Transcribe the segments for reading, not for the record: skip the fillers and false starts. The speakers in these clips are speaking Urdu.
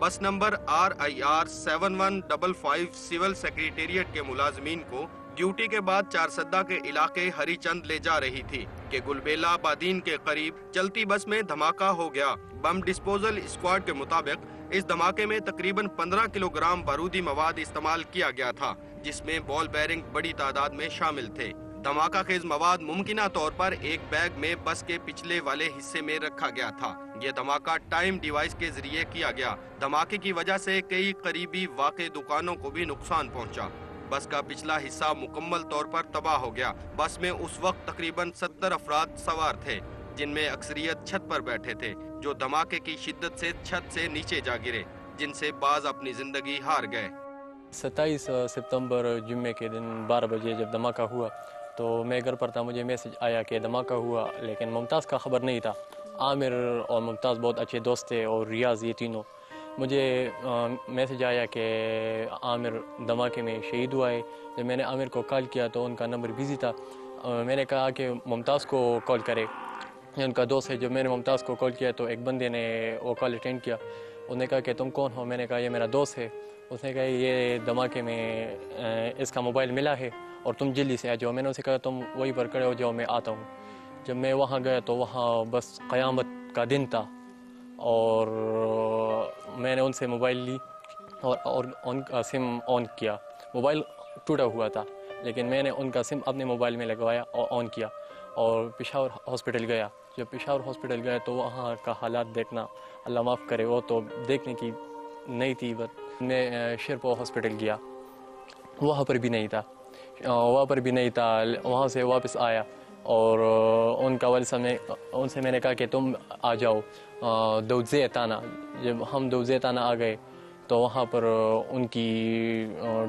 بس نمبر RIR 7155 سول سیکریٹریٹ کے ملازمین کو ڈیوٹی کے بعد چارسدہ کے علاقے ہری چند لے جا رہی تھی کہ گلبیلا آبادین کے قریب چلتی بس میں دھماکہ ہو گیا۔ بم ڈسپوزل اسکواڈ کے مطابق اس دھماکے میں تقریباً 15 کلو گرام بارودی مواد استعمال کیا گیا تھا، جس میں بال بیرنگ بڑی تعداد میں شامل تھے۔ دھماکہ خیز مواد ممکنہ طور پر ایک بیگ میں بس کے پچھلے والے حصے میں رکھا گیا تھا۔ یہ دھماکہ ٹائم ڈیوائس کے ذریعے کیا گیا۔ دھماکے کی وجہ سے کئی قریبی واقع دکانوں کو بھی نقصان پہنچا۔ بس کا پچھلا حصہ مکمل طور پر تباہ ہو گیا۔ بس میں اس وقت تقریباً 70 افراد سوار تھے، جن میں اکثریت چھت پر بیٹھے تھے، جو دھماکے کی شدت سے چھت سے نیچے جا گرے، جن سے بعض اپنی زندگی ہار گئے۔ 27 ستمبر جمعے کے دن 12 بجے جب دھماکہ ہوا تو میں گھر پر تھا، مجھے میسج آیا کہ دھماکہ ہوا، لیکن ممتاز کا خبر نہیں تھا۔ عامر اور ممتاز بہت اچھے دوست تھے اور ریاض، یہ تینوں۔ مجھے میسج آیا کہ عامر دھماکے میں شہید ہوا ہے۔ جب میں نے عامر کو کال کیا تو ان کا نمبر بزی تھا۔ میں نے کہا کہ ممتاز کو کال کرے، ان کا دوست ہے۔ جب میں نے ممتاز کو کال کیا تو ایک بندے نے وہ کال اٹینڈ کیا۔ انہوں نے کہا کہ تم کون ہو؟ میں نے کہا یہ میرا دوست ہے۔ اس نے کہا یہ دھماکے میں اس کا موبائل ملا ہے اور تم جلدی سے آ جاؤ۔ میں نے اسے کہا تم وہیں پر کھڑے ہو جاؤ، میں آتا ہوں۔ جب میں وہاں گیا تو وہاں بس قیامت کا دن تھا، اور میں نے ان سے موبائل لی اور ان کا سم آن کیا۔ موبائل ٹوٹا ہوا تھا، لیکن میں نے ان کا سم اپنے موبائل میں لگوایا اور آن کیا اور پشاور ہاسپٹل گیا۔ جب پشاور ہاسپٹل گیا تو وہاں کا حالات دیکھنا، اللہ معاف کرے، وہ تو دیکھنے کی نہیں تھی۔ بس میں شیرپور ہاسپٹل گیا، وہاں پر بھی نہیں تھا، وہاں سے واپس آیا اور ان کا والد صاحب ان سے میں نے کہا کہ تم آ جاؤ دوزے تانا۔ جب ہم دوزے تانا آ گئے تو وہاں پر ان کی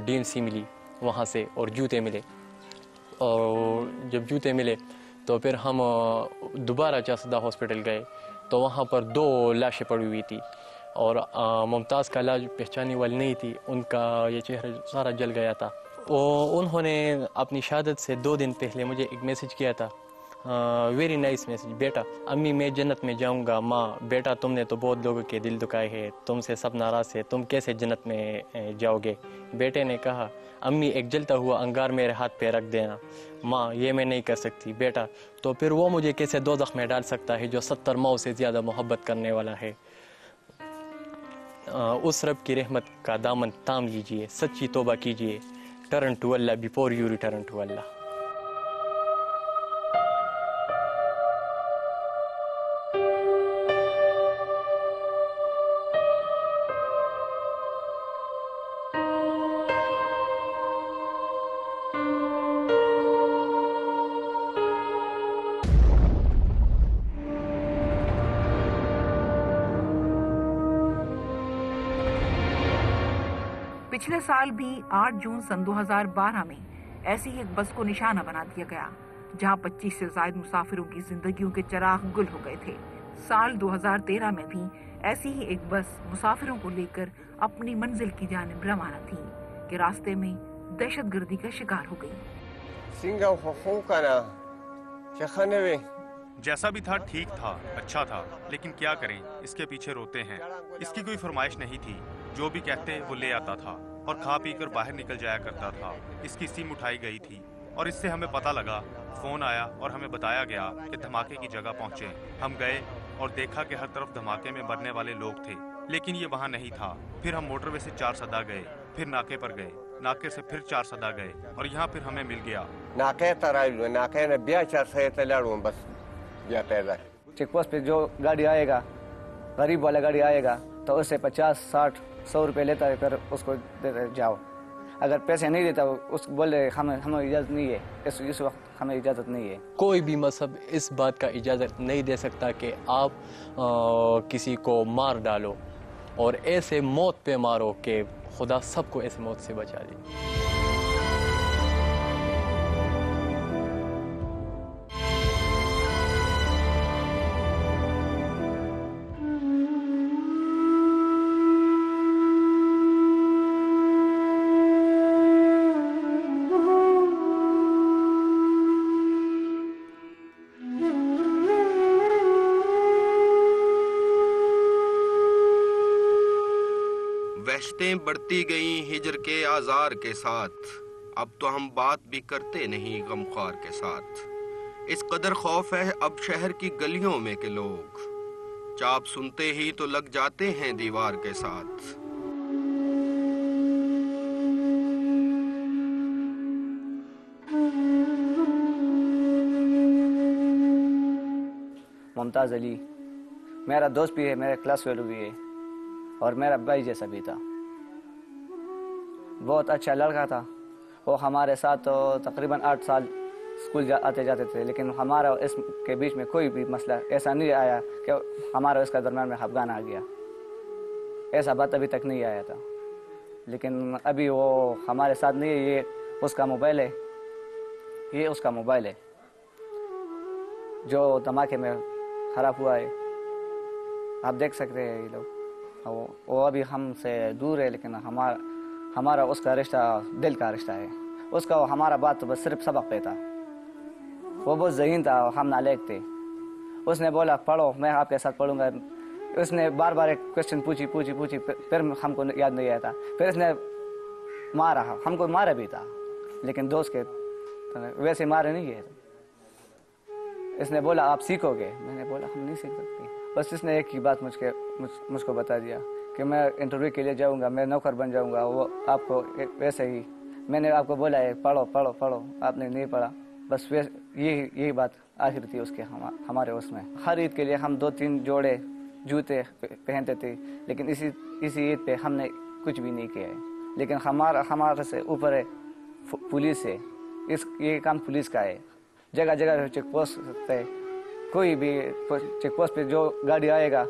DNC ملی وہاں سے اور جوتے ملے، اور جب جوتے ملے تو پھر ہم دوبارہ چارسدہ ہاسپٹل گئے تو وہاں پر 2 لاشیں پڑی ہوئی تھی، اور ممتاز کا لاش پہچاننے والی نہیں تھی، ان کا یہ چہرہ سارا جل گیا تھا۔ انہوں نے اپنی شہادت سے 2 دن پہلے مجھے ایک میسج کیا تھا، ویری نائس میسج، بیٹا امی میں جنت میں جاؤں گا، ماں بیٹا تم نے تو بہت لوگوں کے دل دکھائے ہیں، تم سے سب ناراض ہے، تم کیسے جنت میں جاؤ گے؟ بیٹے نے کہا امی ایک جلتا ہوا انگار میرے ہاتھ پہ رکھ دینا، ماں یہ میں نہیں کر سکتی۔ بیٹا تو پھر وہ مجھے کیسے دوزخ میں ڈال سکتا ہے جو 70 ماؤں سے زیادہ محبت کرنے والا ہے؟ اس رب کی رحمت کا دامن تام لیجئے، سچی توبہ کیجئے، ٹرن ٹو اللہ بیفور یو ریٹرن ٹو اللہ۔ پچھلے سال بھی 8 جون سن 2012 میں ایسی ایک بس کو نشانہ بنا دیا گیا، جہاں 25 سے زائد مسافروں کی زندگیوں کے چراغ گل ہو گئے تھے۔ سال 2013 میں بھی ایسی ہی ایک بس مسافروں کو لے کر اپنی منزل کی جانب روانہ تھی کہ راستے میں دہشت گردی کا شکار ہو گئی۔ جیسا بھی تھا ٹھیک تھا، اچھا تھا، لیکن کیا کریں، اس کے پیچھے روتے ہیں۔ اس کی کوئی فرمائش نہیں تھی، جو بھی کہتے وہ لے آتا تھا اور کھا پی کر باہر نکل جایا کرتا تھا۔ اس کی سم اٹھائی گئی تھی اور اس سے ہمیں پتہ لگا، فون آیا اور ہمیں بتایا گیا کہ دھماکے کی جگہ پہنچے۔ ہم گئے اور دیکھا کہ ہر طرف دھماکے میں مرنے والے لوگ تھے، لیکن یہ وہاں نہیں تھا۔ پھر ہم موٹر وے سے چارسدہ گئے، پھر ناکے پر گئے، ناکے سے پھر چارسدہ گئے اور یہاں پھر ہمیں مل گیا۔ ناکے ترائیلو، ناکے نے بیا چارسدہ لڑوں، بس بیا پیدا۔ چیک پوسٹ پہ جو گاڑی آئے گا، غریب والا گاڑی آئے گا تو اس سے 50 60 100 روپے لیتا ہے، پھر اس کو دیتے جاؤ۔ اگر پیسے نہیں دیتا اس کو بولے ہمیں اجازت نہیں ہے، اس وقت ہمیں اجازت نہیں ہے۔ کوئی بھی مذہب اس بات کا اجازت نہیں دے سکتا کہ آپ کسی کو مار ڈالو اور ایسے موت پہ مارو کہ خدا سب کو ایسے موت سے بچا دے۔ دہشتیں بڑھتی گئیں ہجر کے آزار کے ساتھ، اب تو ہم بات بھی کرتے نہیں غمخوار کے ساتھ۔ اس قدر خوف ہے اب شہر کی گلیوں میں کہ لوگ چاپ سنتے ہی تو لگ جاتے ہیں دیوار کے ساتھ۔ ممتاز علی میرا دوست بھی ہے، میرا کلاس فیلو بھی ہے اور میرا بھائی جیسا بھی تھا۔ بہت اچھا لڑکا تھا وہ، ہمارے ساتھ تو تقریباً 8 سال اسکول آتے جاتے تھے، لیکن ہمارا اس کے بیچ میں کوئی بھی مسئلہ ایسا نہیں آیا کہ ہمارا اس کا درمیان میں خفگان آ گیا، ایسا بات ابھی تک نہیں آیا تھا۔ لیکن ابھی وہ ہمارے ساتھ نہیں ہے، یہ اس کا موبائل ہے، یہ اس کا موبائل ہے جو دھماکے میں خراب ہوا ہے، آپ دیکھ سکتے ہیں۔ یہ لوگ وہ ابھی ہم سے دور ہے، لیکن ہمارا اس کا رشتہ دل کا رشتہ ہے۔ اس کا ہمارا بات تو بس صرف سبق پہ تھا، وہ بہت ذہین تھا، ہم نالائق تھے۔ اس نے بولا پڑھو، میں آپ کے ساتھ پڑھوں گا۔ اس نے بار بار ایک کوشچن پوچھی پھر ہم کو یاد نہیں آیا تھا، پھر اس نے مارا، ہم کو مارا بھی تھا لیکن دوست کے ویسے مارے نہیں ہے۔ اس نے بولا آپ سیکھو گے، میں نے بولا ہم نہیں سیکھ سکتے۔ بس اس نے ایک ہی بات مجھ کو بتا دیا کہ میں انٹرویو کے لیے جاؤں گا، میں نوکر بن جاؤں گا، وہ آپ کو ویسے ہی میں نے آپ کو بولا ہے پڑھو پڑھو پڑھو، آپ نے نہیں پڑھا۔ بس یہی بات آخر تھی اس کے ہمارے اس میں۔ ہر عید کے لیے ہم 2-3 جوڑے جوتے پہنتے تھے، لیکن اسی عید پہ ہم نے کچھ بھی نہیں کیا ہے۔ لیکن ہمارے سے اوپر ہے پولیس ہے، یہ کام پولیس کا ہے۔ جگہ جگہ چیک پوسٹ ہے، کوئی بھی چیک پوسٹ پہ جو گاڑی آئے گا،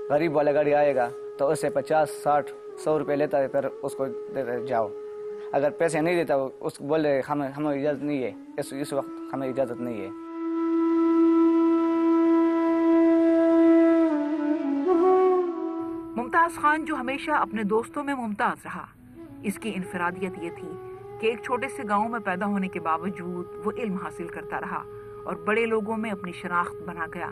غریب والا گاڑی آئے گا تو اس سے 50, 60, 100 روپے لیتا ہے، پھر اس کو دیتے جاؤ۔ اگر پیسے نہیں دیتا اس کو بولے ہمیں اجازت نہیں ہے، اس وقت ہمیں اجازت نہیں ہے۔ ممتاز خان جو ہمیشہ اپنے دوستوں میں ممتاز رہا، اس کی انفرادیت یہ تھی کہ ایک چھوٹے سے گاؤں میں پیدا ہونے کے باوجود وہ علم حاصل کرتا رہا اور بڑے لوگوں میں اپنی شناخت بنا گیا۔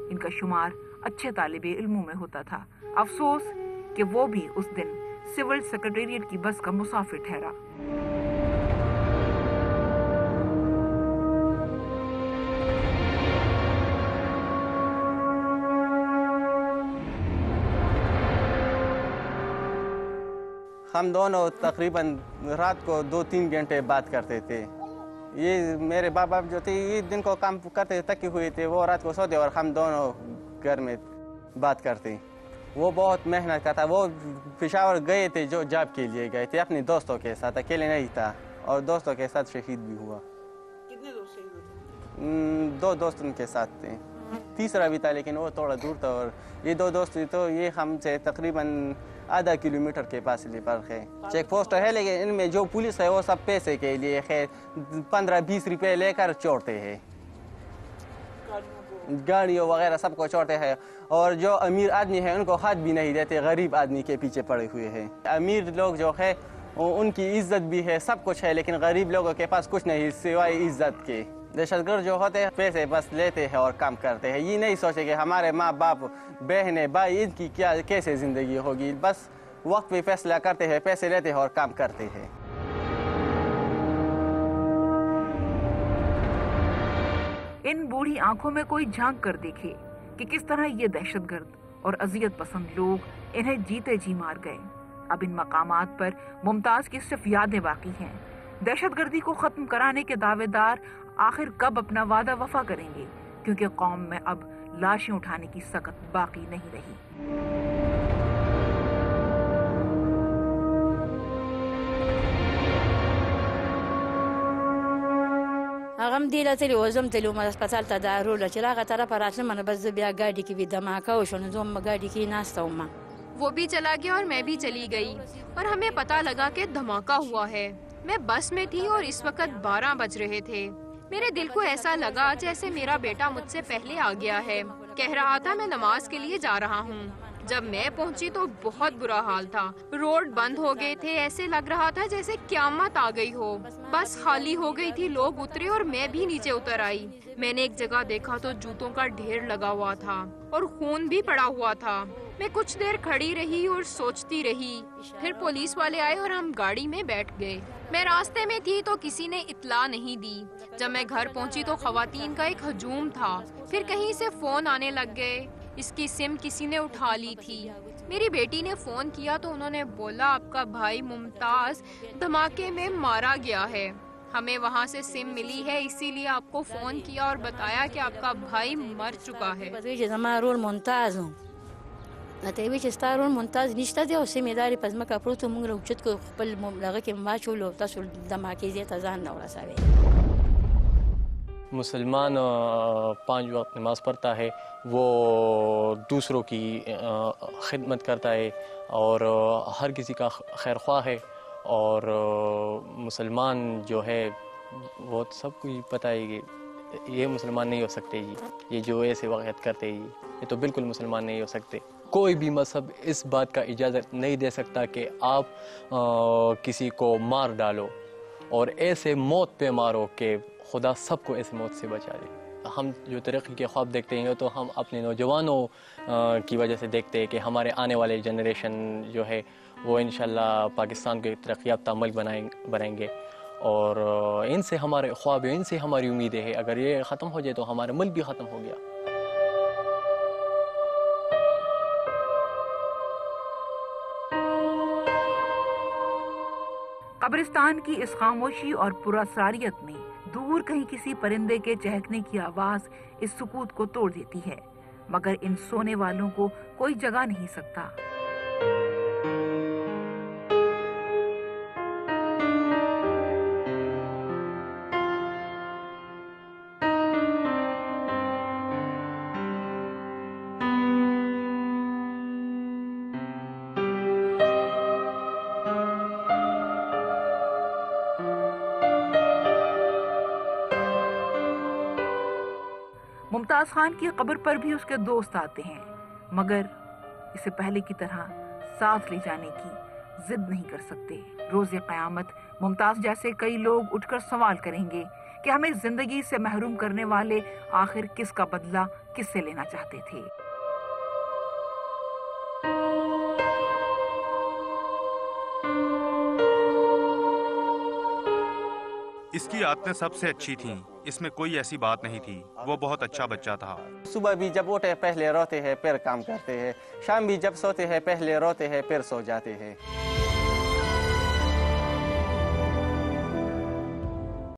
ان کا شمار اچھے طالب علموں میں ہوتا تھا۔ افسوس کہ وہ بھی اس دن سول سیکریٹریٹ کی بس کا مسافر ٹھہرا۔ ہم دونوں تقریباً رات کو 2-3 گھنٹے بات کرتے تھے۔ یہ میرے باپ جو تھے یہ دن کو کام کرتے تھکے ہوئے تھے، وہ رات کو سوتے اور ہم دونوں گھر میں بات کرتے۔ وہ بہت محنت کرتا، وہ پشاور گئے تھے جو جاب کے لیے گئے تھے اپنے دوستوں کے ساتھ، اکیلے نہیں تھا، اور دوستوں کے ساتھ شہید بھی ہوا۔ کتنے دوست شہید ہوئے؟ 2 دوست ان کے ساتھ تھے، تیسرا بھی تھا لیکن وہ تھوڑا دور تھا، اور یہ 2 دوست تو یہ ہم سے تقریباً آدھا کلومیٹر کے فاصلے پر ہے۔ چیک پوسٹ ہے لیکن ان میں جو پولیس ہے وہ سب پیسے کے لیے ہے، 15-20 روپے لے کر چھوڑتے ہیں، گاڑیوں وغیرہ سب کو چھوڑتے ہیں، اور جو امیر آدمی ہے ان کو ہاتھ بھی نہیں دیتے، غریب آدمی کے پیچھے پڑے ہوئے ہیں۔ امیر لوگ جو ہے ان کی عزت بھی ہے، سب کچھ ہے، لیکن غریب لوگوں کے پاس کچھ نہیں سوائے عزت کے۔ دہشت گرد جو ہوتے ہیں پیسے بس لیتے ہیں اور کام کرتے ہیں، یہ نہیں سوچے کہ ہمارے ماں باپ بہنیں بھائی ان کی کیسے زندگی ہوگی، بس وقت پہ فیصلہ کرتے ہیں، پیسے لیتے ہیں اور کام کرتے ہیں۔ ان بوڑھی آنکھوں میں کوئی جھانک کر دیکھے کہ کس طرح یہ دہشت گرد اور اذیت پسند لوگ انہیں جیتے جی مار گئے۔ اب ان مقامات پر ممتاز کی صرف یادیں باقی ہیں۔ دہشت گردی کو ختم کرانے کے دعوے دار آخر کب اپنا وعدہ وفا کریں گے، کیونکہ قوم میں اب لاشیں اٹھانے کی سکت باقی نہیں رہی۔ هغه هم دی تللی وزم تللی وم هسپتال ته دارو چې هغه طرف راتلم نو بس بیا ګاډي کې وي دماکه وشو نو زه ګاډي کې ناسته وم۔ وہ بھی چلا گیا اور میں بھی چلی گئی اور ہمیں پتہ لگا کہ دھماکہ ہوا ہے۔ میں بس میں تھی اور اس وقت 12 بج رہے تھے۔ میرے دل کو ایسا لگا جیسے میرا بیٹا مجھ سے پہلے آ گیا ہے۔ کہہ رہا تھا میں نماز کے لیے جا رہا ہوں۔ جب میں پہنچی تو بہت برا حال تھا، روڈ بند ہو گئے تھے، ایسے لگ رہا تھا جیسے قیامت آ گئی ہو۔ بس خالی ہو گئی تھی، لوگ اترے اور میں بھی نیچے اتر آئی۔ میں نے ایک جگہ دیکھا تو جوتوں کا ڈھیر لگا ہوا تھا اور خون بھی پڑا ہوا تھا۔ میں کچھ دیر کھڑی رہی اور سوچتی رہی. پھر پولیس والے آئے اور ہم گاڑی میں بیٹھ گئے. میں راستے میں تھی تو کسی نے اطلاع نہیں دی. جب میں گھر پہنچی تو خواتین کا ایک ہجوم تھا. پھر کہیں سے فون آنے لگ گئے. اس کی سم کسی نے اٹھا لی تھی. میری بیٹی نے فون کیا تو انہوں نے بولا آپ کا بھائی ممتاز دھماکے میں مارا گیا ہے. ہمیں وہاں سے سم ملی ہے, اسی لیے آپ کو فون کیا اور بتایا کہ آپ کا بھائی مر چکا ہے. ته وی چې ستا رول ممتاز نشته دی او سیمې دارې په ځمکه پروت و، موږ راوچت کړو خپل هغه کې واچولو او تاسو دماکې ځای ته ځان نه ورسوئ. مسلمان 5 وقت نماز پڑھتا ہے, وہ دوسروں کی خدمت کرتا ہے اور ہر کسی کا خیر خواہ ہے. اور مسلمان جو ہے وہ سب کو پتہ ہے کہ یہ مسلمان نہیں ہو سکتے جی, یہ جو ایسے واقعات کرتے جی, یہ تو بالکل مسلمان نہیں ہو سکتے. کوئی بھی مذہب اس بات کا اجازت نہیں دے سکتا کہ آپ کسی کو مار ڈالو اور ایسے موت پہ مارو کہ خدا سب کو ایسے موت سے بچا دے. ہم جو ترقی کے خواب دیکھتے ہیں تو ہم اپنے نوجوانوں کی وجہ سے دیکھتے ہیں کہ ہمارے آنے والے جنریشن جو ہے وہ انشاءاللہ پاکستان کے ترقی یافتہ ملک بنائیں گے, اور ان سے ہمارے خواب ہیں, ان سے ہماری امیدیں ہیں. اگر یہ ختم ہو جائے تو ہمارا ملک بھی ختم ہو گیا. قبرستان کی اس خاموشی اور پراسراریت میں دور کہیں کسی پرندے کے چہکنے کی آواز اس سکوت کو توڑ دیتی ہے, مگر ان سونے والوں کو کوئی جگا نہیں سکتا. ممتاز خان کی قبر پر بھی اس کے دوست آتے ہیں, مگر اسے پہلے کی طرح ساتھ لے جانے کی ضد نہیں کر سکتے. روز قیامت ممتاز جیسے کئی لوگ اٹھ کر سوال کریں گے کہ ہمیں زندگی سے محروم کرنے والے آخر کس کا بدلہ کس سے لینا چاہتے تھے. اس کی عادتیں سب سے اچھی تھیں, اس میں کوئی ایسی بات نہیں تھی. وہ بہت اچھا بچہ تھا. صبح بھی جب اٹھے پہلے روتے ہیں پھر کام کرتے ہیں, شام بھی جب سوتے ہیں پہلے روتے ہیں پھر سو جاتے ہیں.